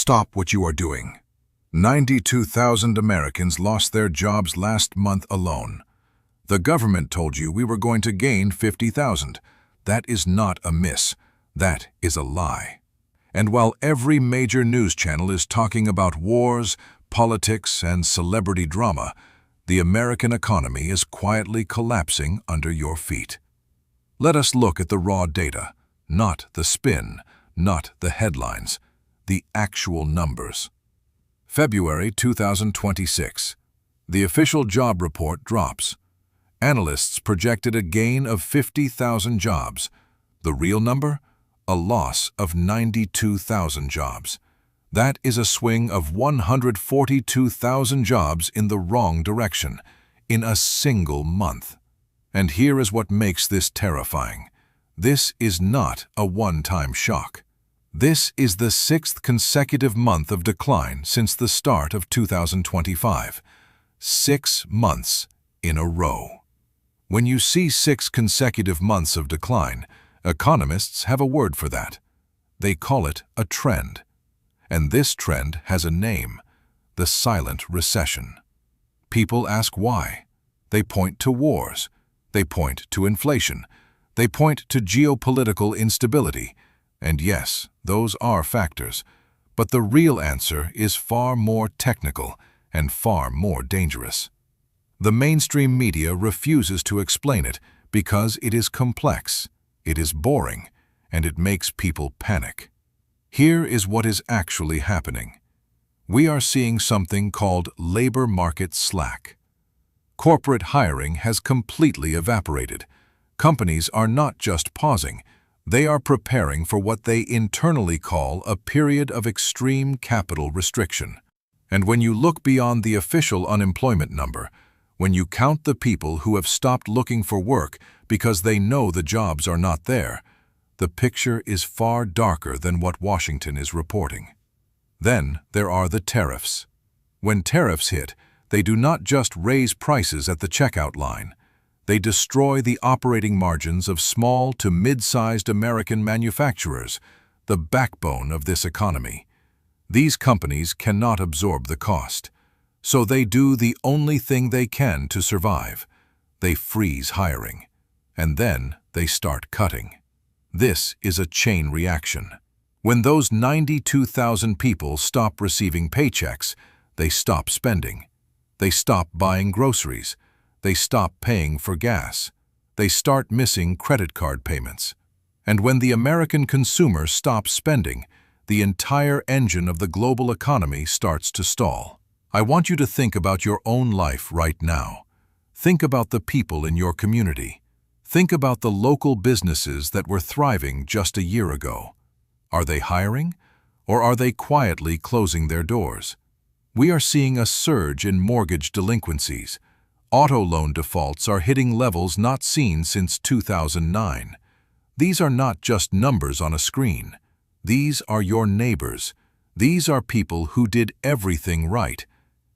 Stop what you are doing. 92,000 Americans lost their jobs last month alone. The government told you we were going to gain 50,000. That is not a miss. That is a lie. And while every major news channel is talking about wars, politics, and celebrity drama, the American economy is quietly collapsing under your feet. Let us look at the raw data, not the spin, not the headlines, the actual numbers. February 2026. The official job report drops. Analysts projected a gain of 50,000 jobs. The real number? A loss of 92,000 jobs. That is a swing of 142,000 jobs in the wrong direction, in a single month. And here is what makes this terrifying. This is not a one-time shock. This is the sixth consecutive month of decline since the start of 2025. 6 months in a row. When you see 6 consecutive months of decline, economists have a word for that. They call it a trend. And this trend has a name: the silent recession. People ask why. They point to wars. They point to inflation. They point to geopolitical instability. And yes, those are factors. But the real answer is far more technical and far more dangerous. The mainstream media refuses to explain it because it is complex, it is boring, and it makes people panic. Here is what is actually happening. We are seeing something called labor market slack. Corporate hiring has completely evaporated. Companies are not just pausing, they are preparing for what they internally call a period of extreme capital restriction. And when you look beyond the official unemployment number, when you count the people who have stopped looking for work because they know the jobs are not there, the picture is far darker than what Washington is reporting. Then there are the tariffs. When tariffs hit, they do not just raise prices at the checkout line. They destroy the operating margins of small to mid-sized American manufacturers, the backbone of this economy. These companies cannot absorb the cost, so they do the only thing they can to survive. They freeze hiring, and then they start cutting. This is a chain reaction. When those 92,000 people stop receiving paychecks, they stop spending. They stop buying groceries. They stop paying for gas. They start missing credit card payments. And when the American consumer stops spending, the entire engine of the global economy starts to stall. I want you to think about your own life right now. Think about the people in your community. Think about the local businesses that were thriving just a year ago. Are they hiring, or are they quietly closing their doors? We are seeing a surge in mortgage delinquencies. Auto loan defaults are hitting levels not seen since 2009. These are not just numbers on a screen. These are your neighbors. These are people who did everything right,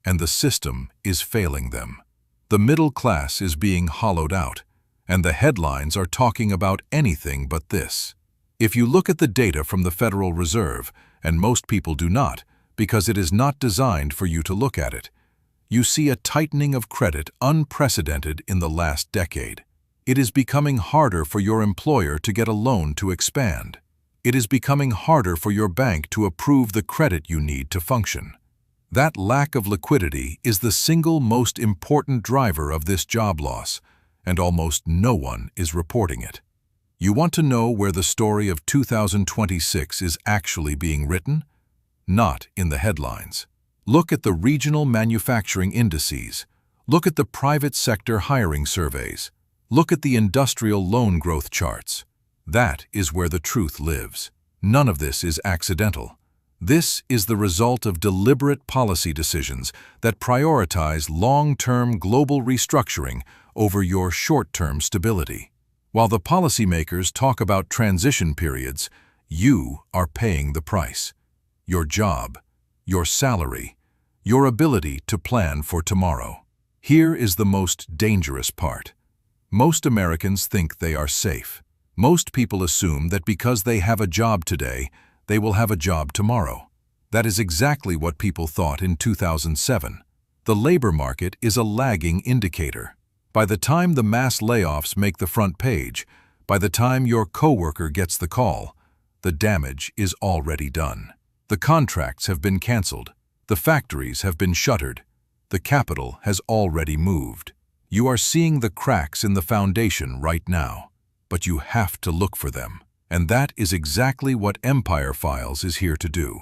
and the system is failing them. The middle class is being hollowed out, and the headlines are talking about anything but this. If you look at the data from the Federal Reserve, and most people do not, because it is not designed for you to look at it, you see a tightening of credit unprecedented in the last decade. It is becoming harder for your employer to get a loan to expand. It is becoming harder for your bank to approve the credit you need to function. That lack of liquidity is the single most important driver of this job loss, and almost no one is reporting it. You want to know where the story of 2026 is actually being written? Not in the headlines. Look at the regional manufacturing indices. Look at the private sector hiring surveys. Look at the industrial loan growth charts. That is where the truth lives. None of this is accidental. This is the result of deliberate policy decisions that prioritize long-term global restructuring over your short-term stability. While the policymakers talk about transition periods, you are paying the price. Your job, your salary, your ability to plan for tomorrow. Here is the most dangerous part. Most Americans think they are safe. Most people assume that because they have a job today, they will have a job tomorrow. That is exactly what people thought in 2007. The labor market is a lagging indicator. By the time the mass layoffs make the front page, by the time your coworker gets the call, the damage is already done. The contracts have been canceled. The factories have been shuttered. The capital has already moved. You are seeing the cracks in the foundation right now, but you have to look for them. And that is exactly what Empire Files is here to do.